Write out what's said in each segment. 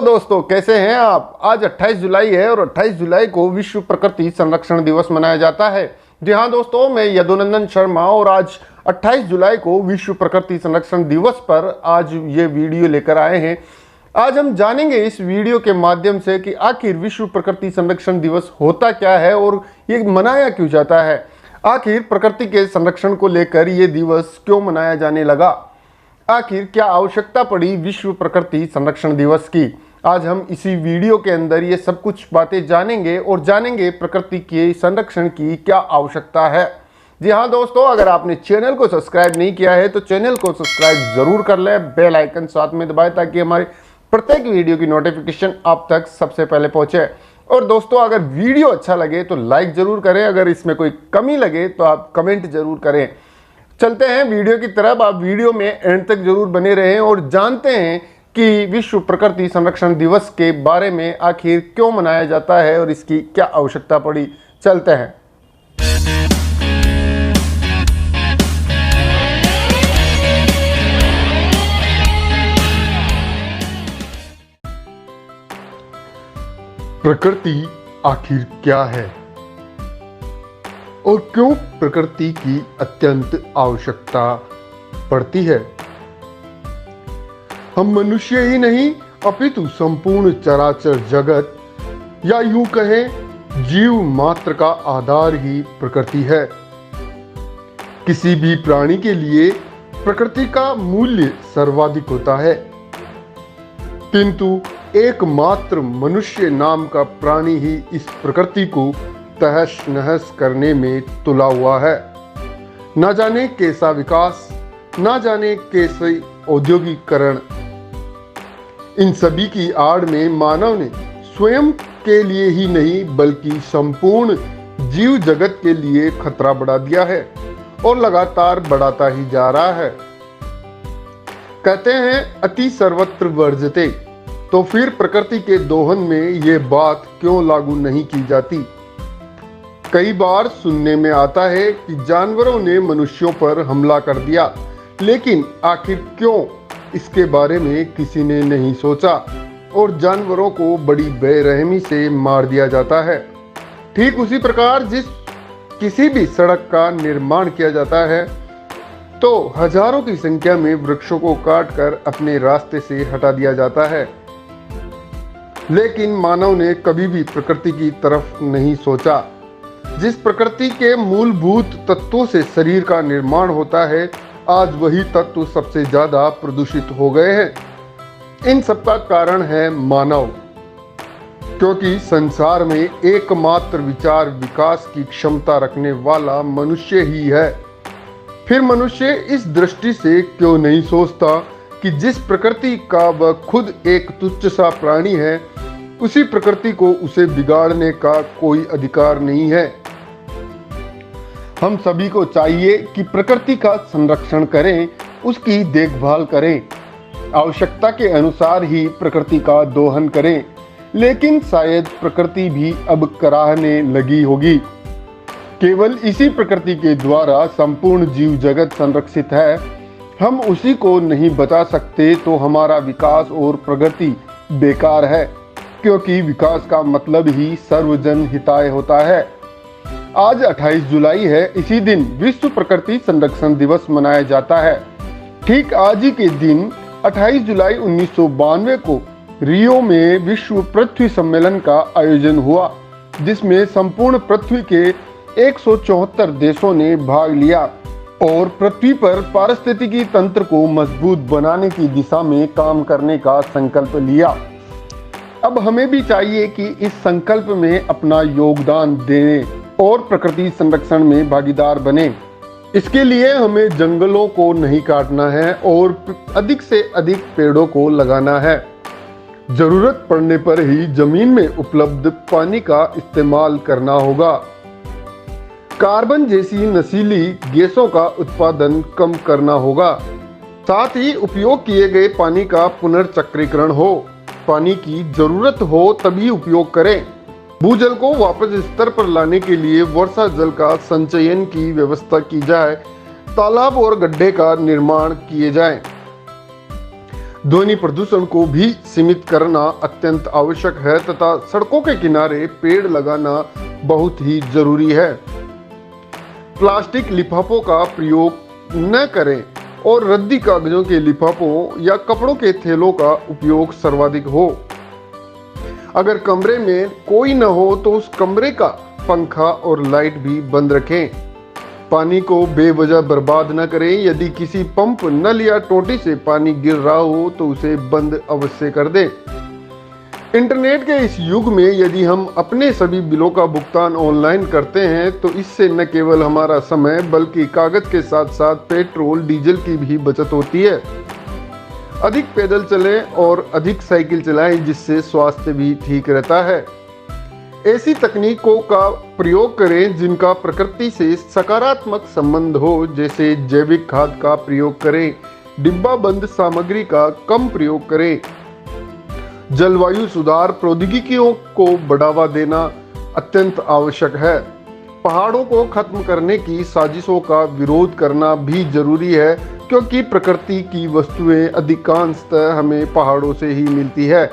दोस्तों, कैसे हैं आप। आज 28 जुलाई है और 28 जुलाई को विश्व प्रकृति संरक्षण दिवस मनाया जाता है। जी हाँ दोस्तों, मैं यदुनंदन शर्मा और आज 28 जुलाई को विश्व प्रकृति संरक्षण दिवस पर आज ये वीडियो लेकर आए हैं। आज हम जानेंगे इस वीडियो के माध्यम से कि आखिर विश्व प्रकृति संरक्षण दिवस होता क्या है और ये मनाया क्यों जाता है। आखिर प्रकृति के संरक्षण को लेकर ये दिवस क्यों मनाया जाने लगा, आखिर क्या आवश्यकता पड़ी विश्व प्रकृति संरक्षण दिवस की। आज हम इसी वीडियो के अंदर ये सब कुछ बातें जानेंगे और जानेंगे प्रकृति के संरक्षण की क्या आवश्यकता है। जी हाँ दोस्तों, अगर आपने चैनल को सब्सक्राइब नहीं किया है तो चैनल को सब्सक्राइब जरूर कर लें, बेल आइकन साथ में दबाएं ताकि हमारे प्रत्येक वीडियो की नोटिफिकेशन आप तक सबसे पहले पहुंचे। और दोस्तों, अगर वीडियो अच्छा लगे तो लाइक जरूर करें, अगर इसमें कोई कमी लगे तो आप कमेंट जरूर करें। चलते हैं वीडियो की तरफ, आप वीडियो में एंड तक जरूर बने रहें और जानते हैं कि विश्व प्रकृति संरक्षण दिवस के बारे में आखिर क्यों मनाया जाता है और इसकी क्या आवश्यकता पड़ी। चलते हैं। प्रकृति आखिर क्या है और क्यों प्रकृति की अत्यंत आवश्यकता पड़ती है। हम मनुष्य ही नहीं अपितु संपूर्ण चराचर जगत या यूं कहें जीव मात्र का आधार ही प्रकृति है। किसी भी प्राणी के लिए प्रकृति का मूल्य सर्वाधिक होता है, किंतु एकमात्र मनुष्य नाम का प्राणी ही इस प्रकृति को तहस नहस करने में तुला हुआ है। न जाने कैसा विकास, न जाने कैसे औद्योगिकरण, इन सभी की आड़ में मानव ने स्वयं के लिए ही नहीं बल्कि संपूर्ण जीव जगत के लिए खतरा बढ़ा दिया है और लगातार बढ़ाता ही जा रहा है। कहते हैं अति सर्वत्र वर्जते, तो फिर प्रकृति के दोहन में ये बात क्यों लागू नहीं की जाती। कई बार सुनने में आता है कि जानवरों ने मनुष्यों पर हमला कर दिया, लेकिन आखिर क्यों, इसके बारे में किसी ने नहीं सोचा और जानवरों को बड़ी बेरहमी से मार दिया जाता है। ठीक उसी प्रकार जिस किसी भी सड़क का निर्माण किया जाता है तो हजारों की संख्या में वृक्षों को काटकर अपने रास्ते से हटा दिया जाता है, लेकिन मानव ने कभी भी प्रकृति की तरफ नहीं सोचा। जिस प्रकृति के मूलभूत तत्वों से शरीर का निर्माण होता है, आज वही तत्व सबसे ज्यादा प्रदूषित हो गए हैं। इन सब का कारण है मानव, क्योंकि संसार में एकमात्र विचार विकास की क्षमता रखने वाला मनुष्य ही है। फिर मनुष्य इस दृष्टि से क्यों नहीं सोचता कि जिस प्रकृति का वह खुद एक तुच्छ सा प्राणी है, उसी प्रकृति को उसे बिगाड़ने का कोई अधिकार नहीं है। हम सभी को चाहिए कि प्रकृति का संरक्षण करें, उसकी देखभाल करें, आवश्यकता के अनुसार ही प्रकृति का दोहन करें, लेकिन शायद प्रकृति भी अब कराहने लगी होगी। केवल इसी प्रकृति के द्वारा संपूर्ण जीव जगत संरक्षित है। हम उसी को नहीं बचा सकते तो हमारा विकास और प्रगति बेकार है, क्योंकि विकास का मतलब ही सर्वजन हिताय होता है। आज 28 जुलाई है, इसी दिन विश्व प्रकृति संरक्षण दिवस मनाया जाता है। ठीक आज ही के दिन 28 जुलाई 1992 को रियो में विश्व पृथ्वी सम्मेलन का आयोजन हुआ, जिसमें संपूर्ण पृथ्वी के 174 देशों ने भाग लिया और पृथ्वी पर पारिस्थितिकी तंत्र को मजबूत बनाने की दिशा में काम करने का संकल्प लिया। अब हमें भी चाहिए कि इस संकल्प में अपना योगदान दें और प्रकृति संरक्षण में भागीदार बने। इसके लिए हमें जंगलों को नहीं काटना है और अधिक से अधिक पेड़ों को लगाना है। जरूरत पड़ने पर ही जमीन में उपलब्ध पानी का इस्तेमाल करना होगा। कार्बन जैसी नशीली गैसों का उत्पादन कम करना होगा। साथ ही उपयोग किए गए पानी का पुनर्चक्रीकरण हो। पानी की जरूरत हो तभी उपयोग करें। भूजल को वापस स्तर पर लाने के लिए वर्षा जल का संचयन की व्यवस्था की जाए, तालाब और गड्ढे का निर्माण किए जाएं। ध्वनि प्रदूषण को भी सीमित करना अत्यंत आवश्यक है तथा सड़कों के किनारे पेड़ लगाना बहुत ही जरूरी है। प्लास्टिक लिफाफों का प्रयोग न करें और रद्दी कागजों के लिफाफों या कपड़ों के थैलों का उपयोग सर्वाधिक हो। अगर कमरे में कोई न हो तो उस कमरे का पंखा और लाइट भी बंद रखें। पानी को बेवजह बर्बाद न करें। यदि किसी पंप, नल या टोटी से पानी गिर रहा हो तो उसे बंद अवश्य कर दें। इंटरनेट के इस युग में यदि हम अपने सभी बिलों का भुगतान ऑनलाइन करते हैं तो इससे न केवल हमारा समय बल्कि कागज के साथ साथ पेट्रोल, डीजल की भी बचत होती है। अधिक पैदल चलें और अधिक साइकिल चलाएं जिससे स्वास्थ्य भी ठीक रहता है। ऐसी तकनीकों का प्रयोग करें जिनका प्रकृति से सकारात्मक संबंध हो, जैसे जैविक खाद का प्रयोग करें, डिब्बाबंद सामग्री का कम प्रयोग करें। जलवायु सुधार प्रौद्योगिकियों को बढ़ावा देना अत्यंत आवश्यक है। पहाड़ों को खत्म करने की साजिशों का विरोध करना भी जरूरी है क्योंकि प्रकृति की वस्तुएं अधिकांशतः हमें पहाड़ों से ही मिलती है।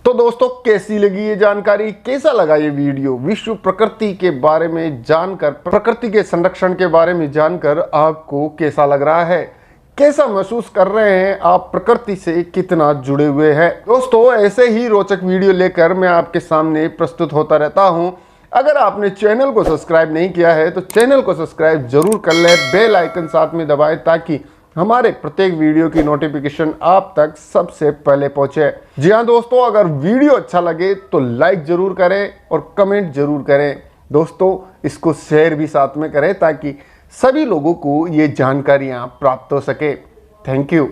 तो दोस्तों, कैसी लगी ये जानकारी, कैसा लगा ये वीडियो? विश्व प्रकृति के बारे में जानकर, प्रकृति के संरक्षण के बारे में जानकर आपको कैसा लग रहा है? कैसा महसूस कर रहे हैं आप? प्रकृति से कितना जुड़े हुए हैं? दोस्तों, ऐसे ही रोचक वीडियो लेकर मैं आपके सामने प्रस्तुत होता रहता हूं। अगर आपने चैनल को सब्सक्राइब नहीं किया है तो चैनल को सब्सक्राइब जरूर कर लें, बेल आइकन साथ में दबाएं ताकि हमारे प्रत्येक वीडियो की नोटिफिकेशन आप तक सबसे पहले पहुंचे। जी हाँ दोस्तों, अगर वीडियो अच्छा लगे तो लाइक जरूर करें और कमेंट जरूर करें। दोस्तों, इसको शेयर भी साथ में करें ताकि सभी लोगों को ये जानकारियां प्राप्त हो सके। Thank you.